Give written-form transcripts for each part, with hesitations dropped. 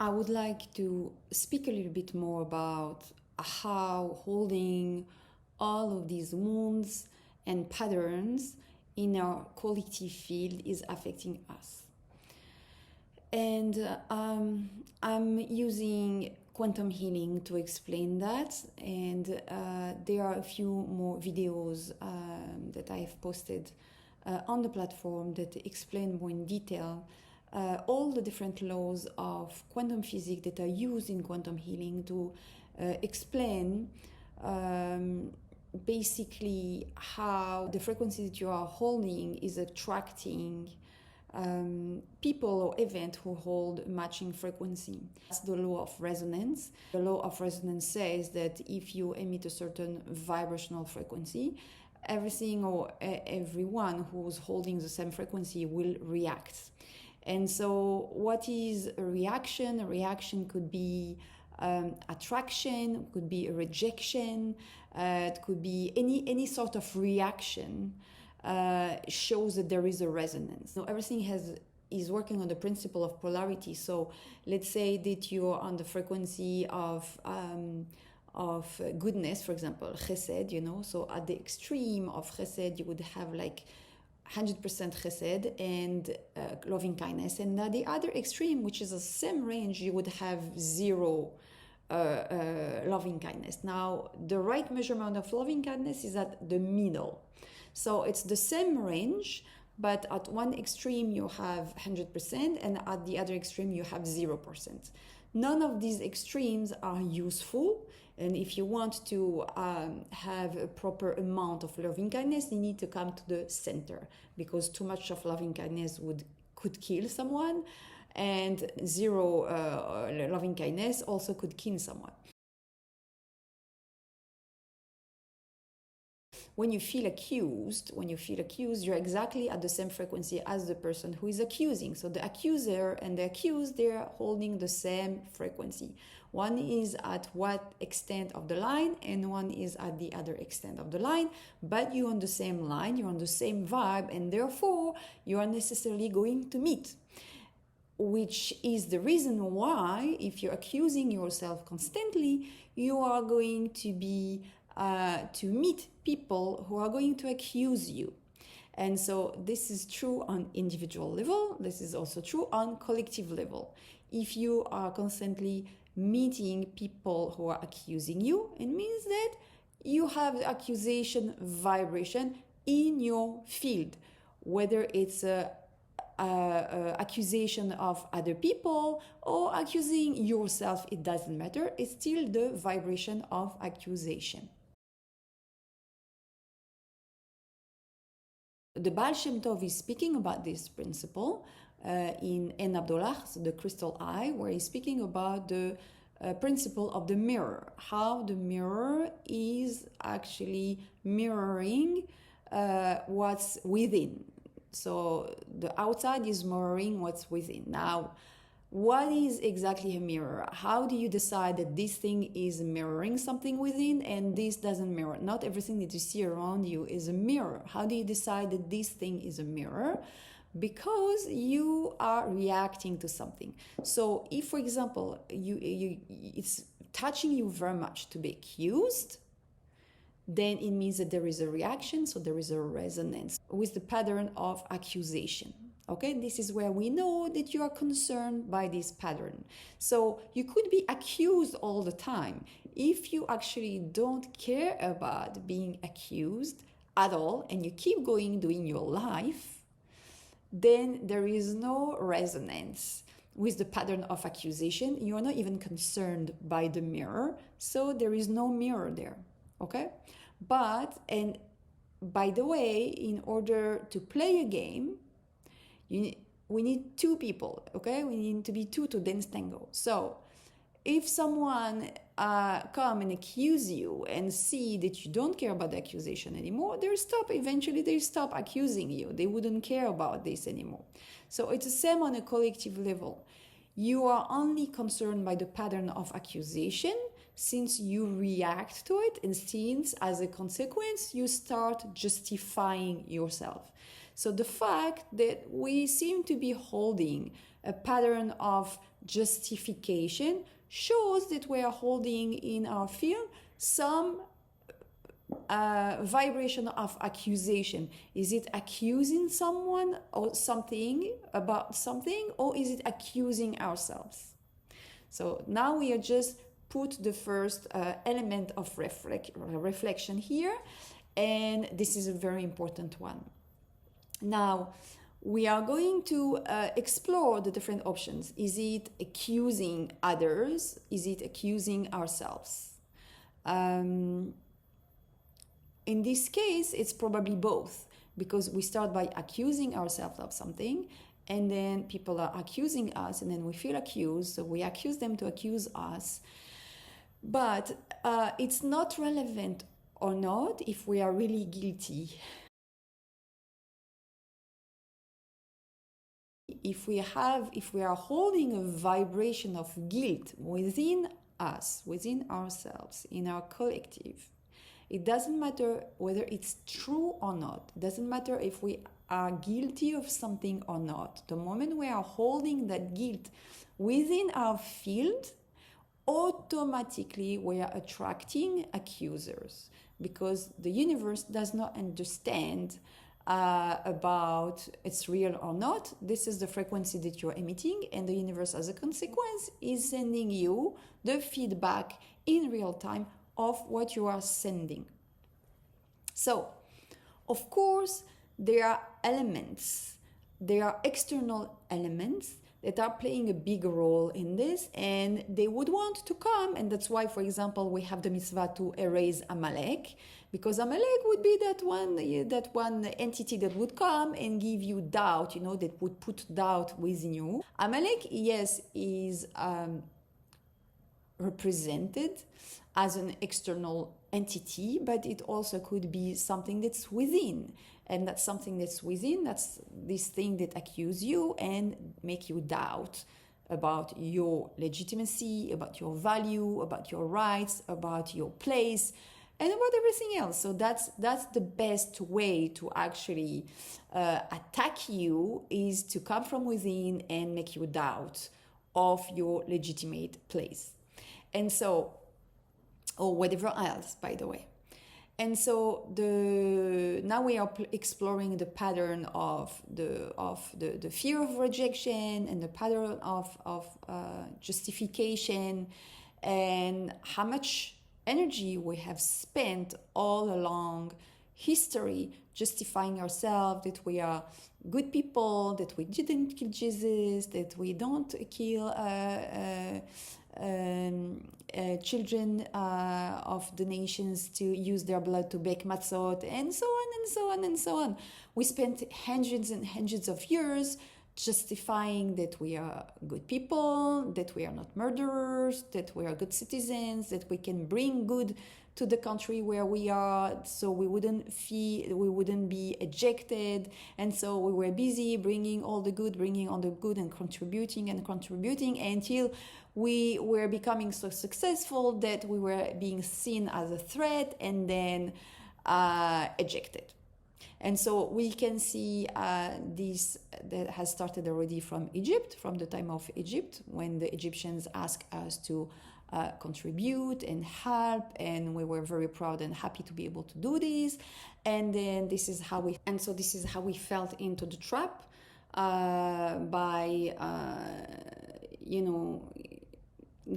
I would like to speak a little bit more about how holding all of these wounds and patterns in our collective field is affecting us. And I'm using quantum healing to explain that, and there are a few more videos that I've posted on the platform that explain more in detail all the different laws of quantum physics that are used in quantum healing to explain basically how the frequency that you are holding is attracting people or events who hold matching frequency. That's the law of resonance. The law of resonance says that if you emit a certain vibrational frequency, everything or everyone who's holding the same frequency will react. And so what is a reaction? A reaction could be attraction, could be a rejection, it could be any sort of reaction. Shows that there is a resonance. So everything is working on the principle of polarity. So let's say that you are on the frequency of goodness, for example, chesed, so at the extreme of chesed, you would have like 100% chesed and loving kindness. And at the other extreme, which is the same range, you would have zero loving kindness. Now, the right measurement of loving kindness is at the middle. So it's the same range, but at one extreme you have 100% and at the other extreme you have 0%. None of these extremes are useful, and if you want to have a proper amount of loving kindness, you need to come to the center, because too much of loving kindness could kill someone, and zero loving kindness also could kill someone. When you feel accused, you're exactly at the same frequency as the person who is accusing. So the accuser and the accused, they're holding the same frequency. One is at what extent of the line and one is at the other extent of the line, but you're on the same line, you're on the same vibe, and therefore you are necessarily going to meet. Which is the reason why, if you're accusing yourself constantly, you are going to be to meet people who are going to accuse you. And so this is true on individual level. This is also true on collective level. If you are constantly meeting people who are accusing you, it means that you have the accusation vibration in your field, whether it's accusation of other people or accusing yourself, it doesn't matter. It's still the vibration of accusation. The Baal Shem Tov is speaking about this principle in En Abdullah, so the crystal eye, where he's speaking about the principle of the mirror, how the mirror is actually mirroring what's within. So the outside is mirroring what's within. Now, what is exactly a mirror? How do you decide that this thing is mirroring something within and this doesn't mirror? Not everything that you see around you is a mirror. How do you decide that this thing is a mirror? Because you are reacting to something. So if, for example, it's touching you very much to be accused, then it means that there is a reaction, so there is a resonance with the pattern of accusation. Okay, this is where we know that you are concerned by this pattern. So you could be accused all the time. If you actually don't care about being accused at all and you keep going doing your life, then there is no resonance with the pattern of accusation. You are not even concerned by the mirror, so there is no mirror there. Okay? But, and by the way, in order to play a game, we need two people, okay? We need to be two to dance tango. So if someone come and accuse you and see that you don't care about the accusation anymore, eventually they stop accusing you. They wouldn't care about this anymore. So it's the same on a collective level. You are only concerned by the pattern of accusation since you react to it, and since as a consequence you start justifying yourself. So the fact that we seem to be holding a pattern of justification shows that we are holding in our field some vibration of accusation. Is it accusing someone or something about something, or is it accusing ourselves? So now we are just put the first element of reflection here, and this is a very important one. Now we are going to explore the different options. Is it accusing others? Is it accusing ourselves? In this case, it's probably both, because we start by accusing ourselves of something, and then people are accusing us, and then we feel accused, so we accuse them to accuse us. But it's not relevant or not if we are really guilty. If we are holding a vibration of guilt within us, within ourselves, in our collective, it doesn't matter whether it's true or not. It doesn't matter if we are guilty of something or not. The moment we are holding that guilt within our field, automatically we are attracting accusers, because the universe does not understand about it's real or not. This is the frequency that you're emitting, and the universe, as a consequence, is sending you the feedback in real time of what you are sending. So, of course, there are external elements that are playing a big role in this, and they would want to come, and that's why, for example, we have the mitzvah to erase Amalek, because Amalek would be that one entity that would come and give you doubt, that would put doubt within you. Amalek, yes, is represented as an external entity, but it also could be something that's within. And that's something that's within, that's this thing that accuse you and make you doubt about your legitimacy, about your value, about your rights, about your place, and about everything else. So that's the best way to actually attack you, is to come from within and make you doubt of your legitimate place. And so, or whatever else, by the way. And so now we are exploring the pattern of the fear of rejection, and the pattern of justification, and how much energy we have spent all along history justifying ourselves, that we are good people, that we didn't kill Jesus, that we don't kill children of the nations to use their blood to bake matzot, and so on and so on and so on. We spent hundreds and hundreds of years justifying that we are good people, that we are not murderers, that we are good citizens, that we can bring good to the country where we are, so we wouldn't be ejected. And so we were busy bringing all the good and contributing until we were becoming so successful that we were being seen as a threat, and then ejected. And so we can see this that has started already from Egypt, from the time of Egypt, when the Egyptians asked us to contribute and help, and we were very proud and happy to be able to do this. And then this is how we fell into the trap by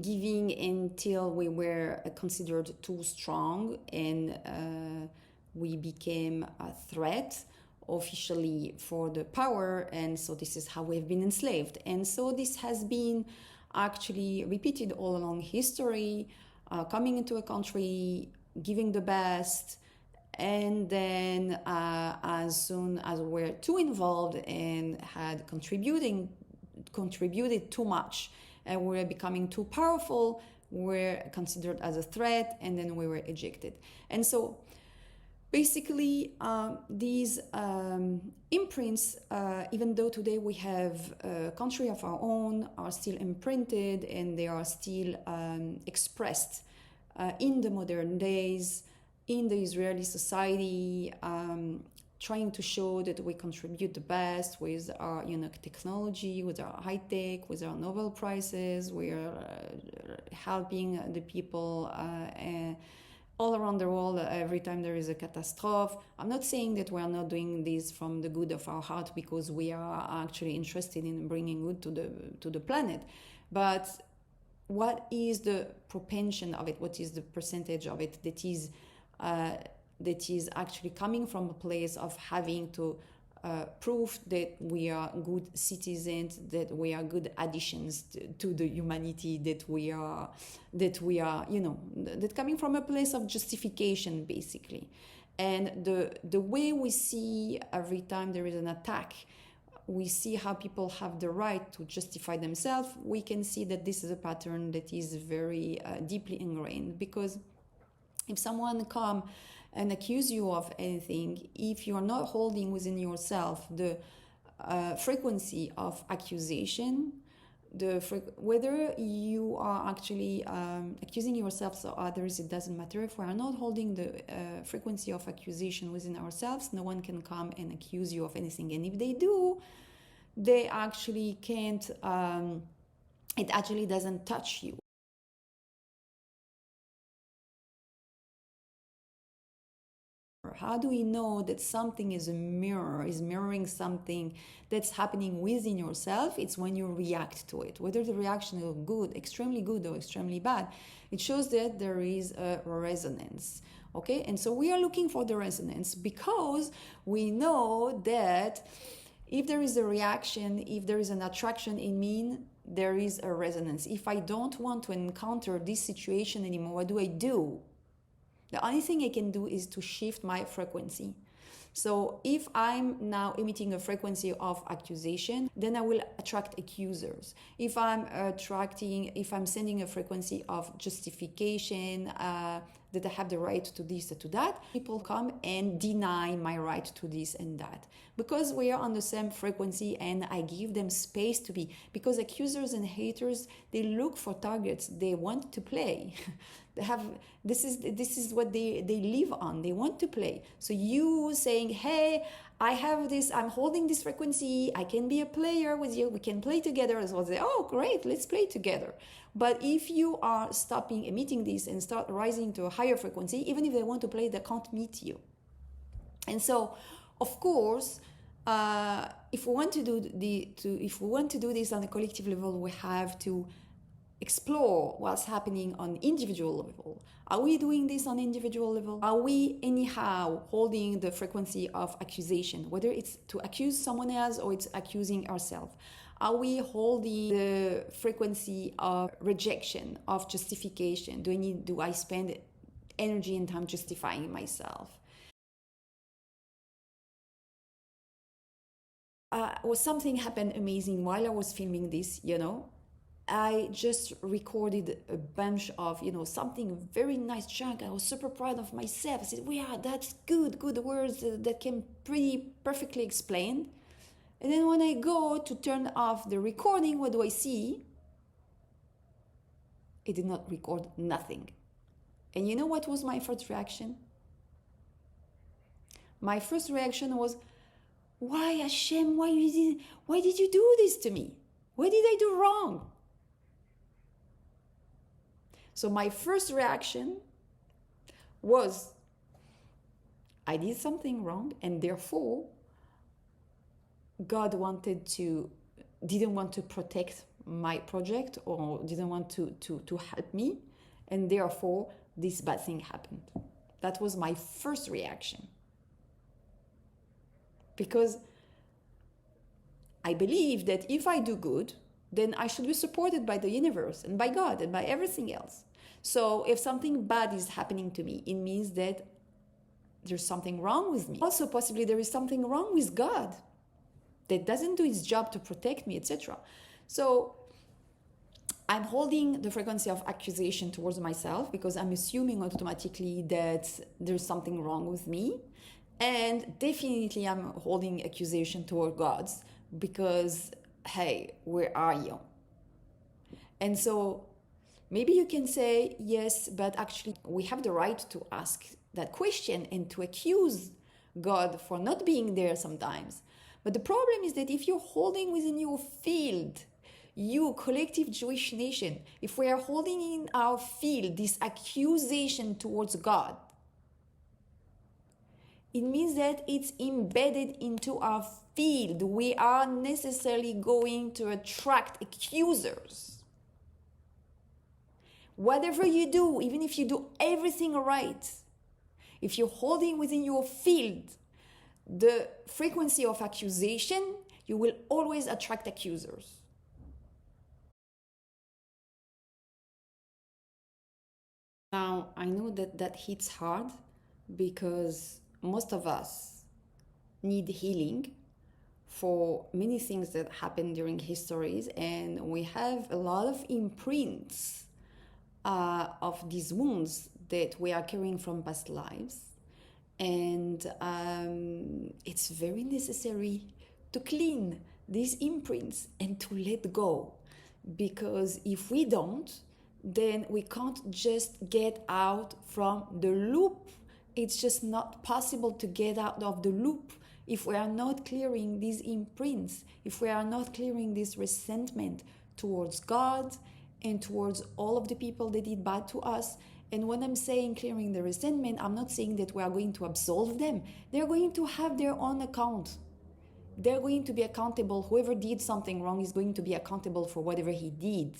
giving until we were considered too strong, and we became a threat officially for the power. And so this is how we've been enslaved. And so this has been actually repeated all along history, coming into a country, giving the best, and then as soon as we're too involved and had contributed too much, and we're becoming too powerful, we're considered as a threat, and then we were ejected. And so basically, these imprints, even though today we have a country of our own, are still imprinted, and they are still expressed in the modern days, in the Israeli society, trying to show that we contribute the best with our technology, with our high tech, with our Nobel Prizes. We are helping the people all around the world every time there is a catastrophe. I'm not saying that we are not doing this from the good of our heart because we are actually interested in bringing good to the planet, but what is the proportion of it? What is the percentage of it that is actually coming from a place of having to prove that we are good citizens, that we are good additions to the humanity, that we are, that coming from a place of justification, basically. And the way we see every time there is an attack, we see how people have the right to justify themselves. We can see that this is a pattern that is very deeply ingrained, because if someone come and accuse you of anything, if you are not holding within yourself the frequency of accusation, whether you are actually accusing yourselves or others, it doesn't matter. If we are not holding the frequency of accusation within ourselves, no one can come and accuse you of anything. And if they do, they actually can't, it actually doesn't touch you. How do we know that something is a mirror, is mirroring something that's happening within yourself? It's when you react to it. Whether the reaction is good, extremely good, or extremely bad, it shows that there is a resonance. Okay, and so we are looking for the resonance because we know that if there is a reaction, if there is an attraction, it means there is a resonance. If I don't want to encounter this situation anymore, what do I do? The only thing I can do is to shift my frequency. So if I'm now emitting a frequency of accusation, then I will attract accusers. If I'm sending a frequency of justification, that I have the right to this or to that, people come and deny my right to this and that. Because we are on the same frequency and I give them space to be. Because accusers and haters, they look for targets. They want to play. This is what they live on. They want to play. So you saying, hey, I have this, I'm holding this frequency, I can be a player with you, we can play together, as well. Say, oh great, let's play together. But if you are stopping emitting this and start rising to a higher frequency, even if they want to play, they can't meet you. And so, of course, if we want to do this on a collective level, we have to explore what's happening on individual level. Are we doing this on individual level? Are we anyhow holding the frequency of accusation, whether it's to accuse someone else or it's accusing ourselves? Are we holding the frequency of rejection, of justification? Do I spend energy and time justifying myself? Something happened amazing while I was filming this, I just recorded a bunch of, something very nice chunk. I was super proud of myself. I said, yeah, that's good words that can pretty perfectly explain. And then when I go to turn off the recording, what do I see? It did not record nothing. And you know what was my first reaction? My first reaction was, why Hashem, why did you do this to me? What did I do wrong? So my first reaction was, I did something wrong, and therefore God didn't want to protect my project, or didn't want to help me, and therefore this bad thing happened. That was my first reaction. Because I believe that if I do good, then I should be supported by the universe and by God and by everything else. So if something bad is happening to me, it means that there's something wrong with me. Also, possibly there is something wrong with God that doesn't do its job to protect me, etc. So I'm holding the frequency of accusation towards myself because I'm assuming automatically that there's something wrong with me. And definitely I'm holding accusation toward God because, hey, where are you? And so maybe you can say, yes, but actually we have the right to ask that question and to accuse God for not being there sometimes. But the problem is that if you're holding within your field, you, collective Jewish nation, if we are holding in our field this accusation towards God, it means that it's embedded into our field. We are necessarily going to attract accusers. Whatever you do, even if you do everything right, if you're holding within your field the frequency of accusation, you will always attract accusers. Now, I know that hits hard because most of us need healing for many things that happened during histories, and we have a lot of imprints of these wounds that we are carrying from past lives. And it's very necessary to clean these imprints and to let go, because if we don't, then we can't just get out from the loop. It's just not possible to get out of the loop if we are not clearing these imprints, if we are not clearing this resentment towards God and towards all of the people that did bad to us. And when I'm saying clearing the resentment, I'm not saying that we are going to absolve them. They're going to have their own account. They're going to be accountable. Whoever did something wrong is going to be accountable for whatever he did.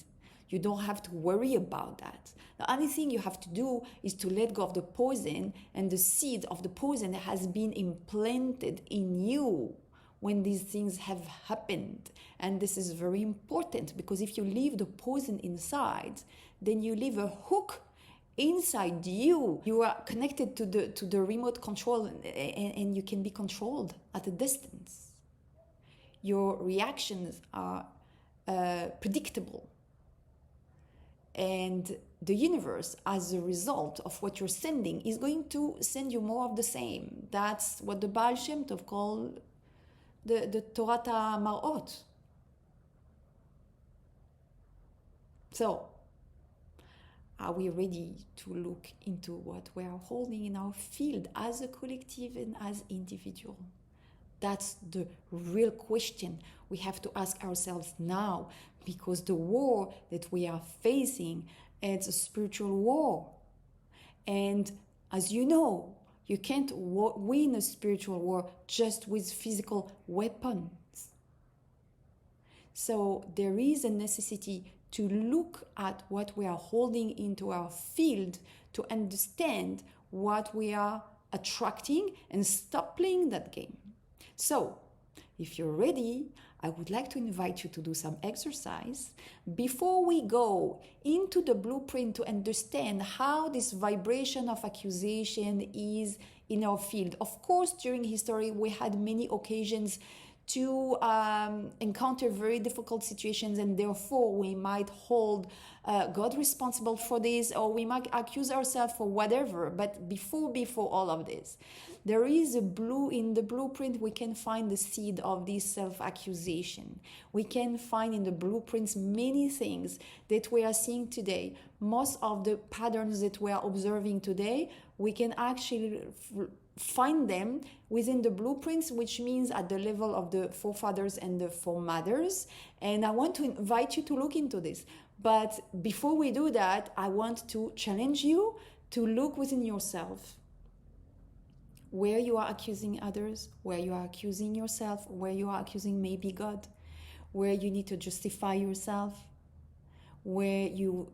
You don't have to worry about that. The only thing you have to do is to let go of the poison, and the seed of the poison has been implanted in you when these things have happened. And this is very important, because if you leave the poison inside, then you leave a hook inside you. You are connected to the remote control, and you can be controlled at a distance. Your reactions are predictable. And the universe, as a result of what you're sending, is going to send you more of the same. That's what the Baal Shem Tov called the Torat HaMarot. So, are we ready to look into what we are holding in our field as a collective and as individual? That's the real question we have to ask ourselves now, because the war that we are facing, it's a spiritual war. And as you know, you can't win a spiritual war just with physical weapons. So there is a necessity to look at what we are holding into our field, to understand what we are attracting, and stop playing that game. So, if you're ready, I would like to invite you to do some exercise before we go into the blueprint to understand how this vibration of accusation is in our field. Of course, during history, we had many occasions to encounter very difficult situations, and therefore we might hold God responsible for this, or we might accuse ourselves for whatever. But before all of this, there is in the blueprint, we can find the seed of this self-accusation. We can find in the blueprints many things that we are seeing today. Most of the patterns that we are observing today, we can actually find them within the blueprints, which means at the level of the forefathers and the foremothers. And I want to invite you to look into this. But before we do that, I want to challenge you to look within yourself, where you are accusing others, where you are accusing yourself, where you are accusing maybe God, where you need to justify yourself, where you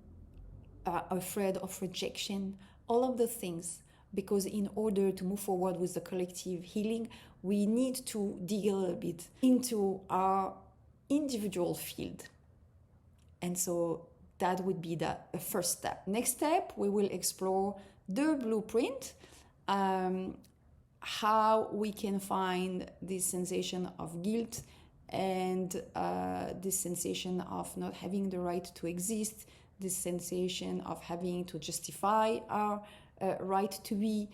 are afraid of rejection, all of the things. Because in order to move forward with the collective healing, we need to dig a little bit into our individual field. And so that would be the first step. Next step, we will explore the blueprint, how we can find this sensation of guilt and this sensation of not having the right to exist, this sensation of having to justify our right to be,